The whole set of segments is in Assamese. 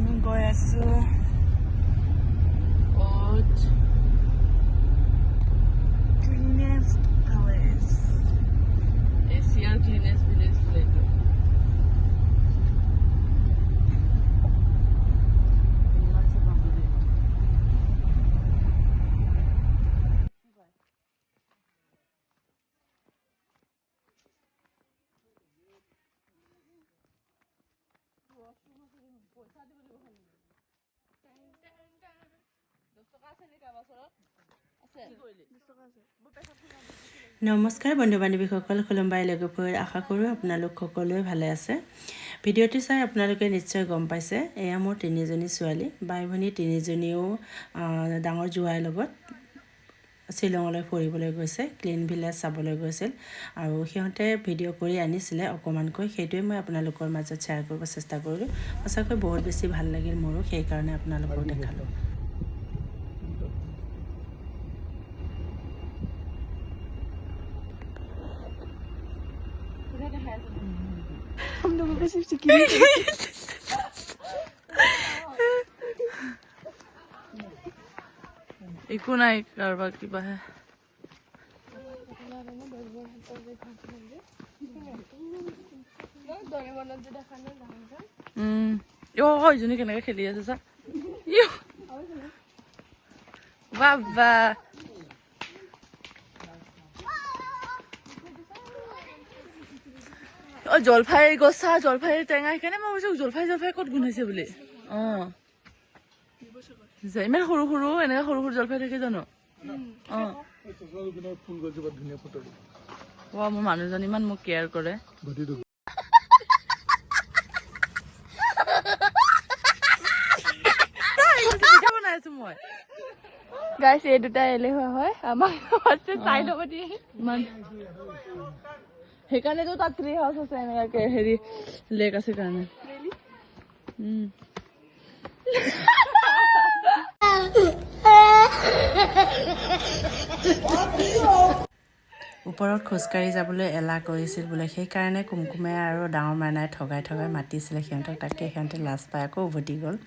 আমি গৈ আছো ক্লিনেষ্ট ভিলেজ এছিয়াৰ ক্লিনেষ্ট ভিলেজ বোলে নমস্কাৰ বন্ধু বান্ধৱীসকল, খুলুমবাই লগপুৰ। আশা কৰোঁ আপোনালোক সকলোৱে ভালে আছে। ভিডিঅ'টি চাই আপোনালোকে নিশ্চয় গম পাইছে, এয়া মোৰ তিনিজনী ছোৱালী, বাই ভনী তিনিজনীও ডাঙৰ জোৱাইৰ লগত শ্বিলঙলৈ ফুৰিবলৈ গৈছে, ক্লিন ভিলেজ চাবলৈ গৈছিল আৰু সিহঁতে ভিডিঅ' কৰি আনিছিলে অকণমানকৈ। সেইটোৱে মই আপোনালোকৰ মাজত শ্বেয়াৰ কৰিব চেষ্টা কৰিলোঁ। সঁচাকৈ বহুত বেছি ভাল লাগিল মোৰো, সেইকাৰণে আপোনালোকক দেখালোঁ। हम लोगों को सिर्फ सिक्योरिटी একো নাই, কাৰোবাৰ কিবাহে ইজনী কেনেকে খেলি আছে চা। বাবা জলফাই গছ চা, জলফাই টেঙা। সেইকাৰণে মই ভাবিছো জলফাই ক'ত গোন্ধাইছে বুলি। ইমান সৰু সৰু এনেকে সৰু সৰু জলফাই থাকে জানো? মোৰ মানুহজন ইমান মোক কেয়াৰ কৰে। বনাইছো মই গাইছ, এই দুটা এলেহুৱা হয় আমাক চাই ল'ব দিয়ে। সেইকাৰণেতো তাত ট্ৰি হাউচ আছে, এনেকে হেৰি লেক আছে কাৰণে। ওপৰত খোজকাঢ়ি যাবলৈ এলাহ কৰিছিল বোলে, সেইকাৰণে কুমকুমে আৰু ডাঙৰ মাইনাই ঠগাই মাতিছিলে সিহঁতক। তাকে সিহঁতে লাজ পাই আকৌ উভতি গ'ল।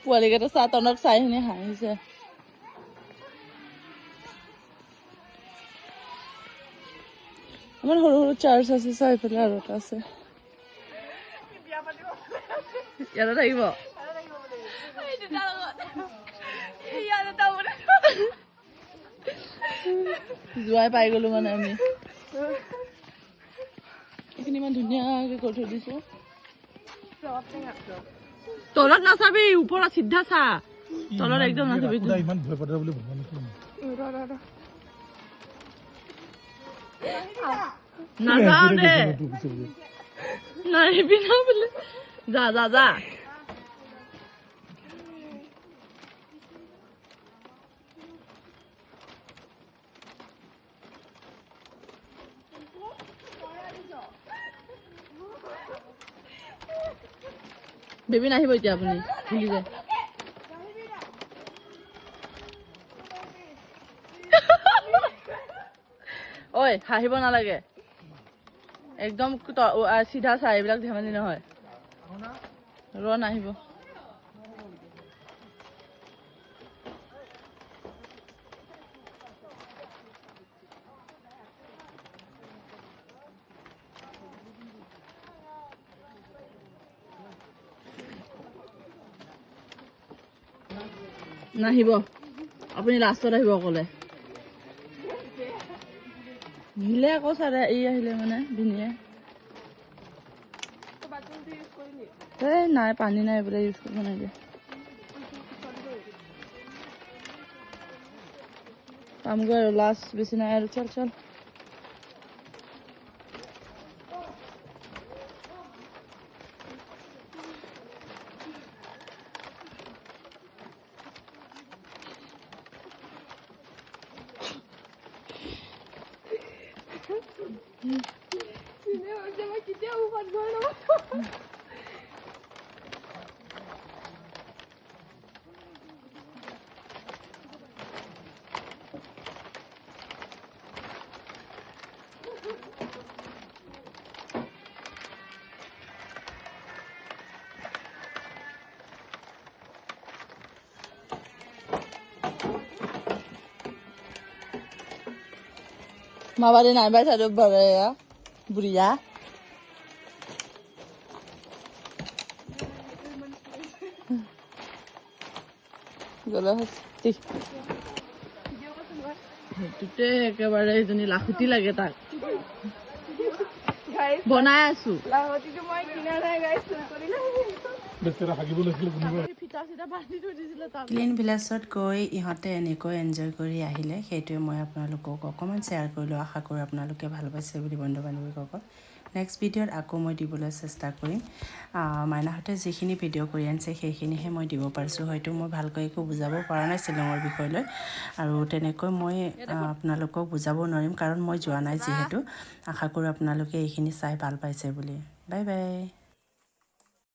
পোৱালিকেইটা চাহ তনত চাই শুনি হাঁহিছে। ইমান সৰু সৰু চাৰ্চ আছে, চাই পেলাই আৰু এটা আছে। ইয়াতে থাকিব যোৱাই পাই গলো মানে আমি। এইখিনি ইমান ধুনীয়াকে কৰি থৈ দিছো। তলত নাচাবি, ওপৰত চিধা চা। তলত একদম নাচাবি। ইমান ভয় পাতে বুলি ভবা নাছিলো। নাযাও দে, নাহিবি না বোলে। যা যা যা। বেবী নাহিব এতিয়া, আপুনি ভুলি যায়। ঐ হাঁহিব নালাগে, একদম চিধা চাই। এইবিলাক ধেমালি নহয়। নাহিব। নাহিব, আপুনি লাষ্টত আহিব অকলে। ভিলে আকৌ চাৰে এই আহিলে মানে ভিনিয়ে। এই নাই, পানী নাই বোলে, ইউজ কৰিব নালাগে। পামগৈ আৰু লাষ্ট, বেছি নাই আৰু। চল চল। যে মই কেতিয়াও উপাত গৈ নম Mabade na ba sa do bare ya? Buriya. Gala hasti. Tute ekebare ejoni lahuti lage tak. Guys, bonai asu. Lahuti to moi kina na guys, korila. বেচেৰা হাগিব লাগিছিল কোনোবাই ফিটা সিটা বান্ধি থৈ দিছিলে তাত ক্লিন ভিলেজত গৈ ইহঁতে এনেকৈ এনজয় কৰি আহিলে সেইটোৱে মই আপোনালোকক অকণমান শ্বেয়াৰ কৰিলোঁ আশা কৰোঁ আপোনালোকে ভাল পাইছে বুলি বন্ধু বান্ধৱীসকল নেক্সট ভিডিঅ'ত আকৌ মই দিবলৈ চেষ্টা কৰিম মাইনাহঁতে যিখিনি ভিডিঅ' কৰি আনিছে সেইখিনিহে মই দিব পাৰিছোঁ হয়তো মই ভালকৈ একো বুজাব পৰা নাই শ্বিলঙৰ বিষয়লৈ আৰু তেনেকৈ মই আপোনালোকক বুজাব নোৱাৰিম কাৰণ মই যোৱা নাই যিহেতু আশা কৰোঁ আপোনালোকে এইখিনি চাই ভাল পাইছে বুলি বাই বাই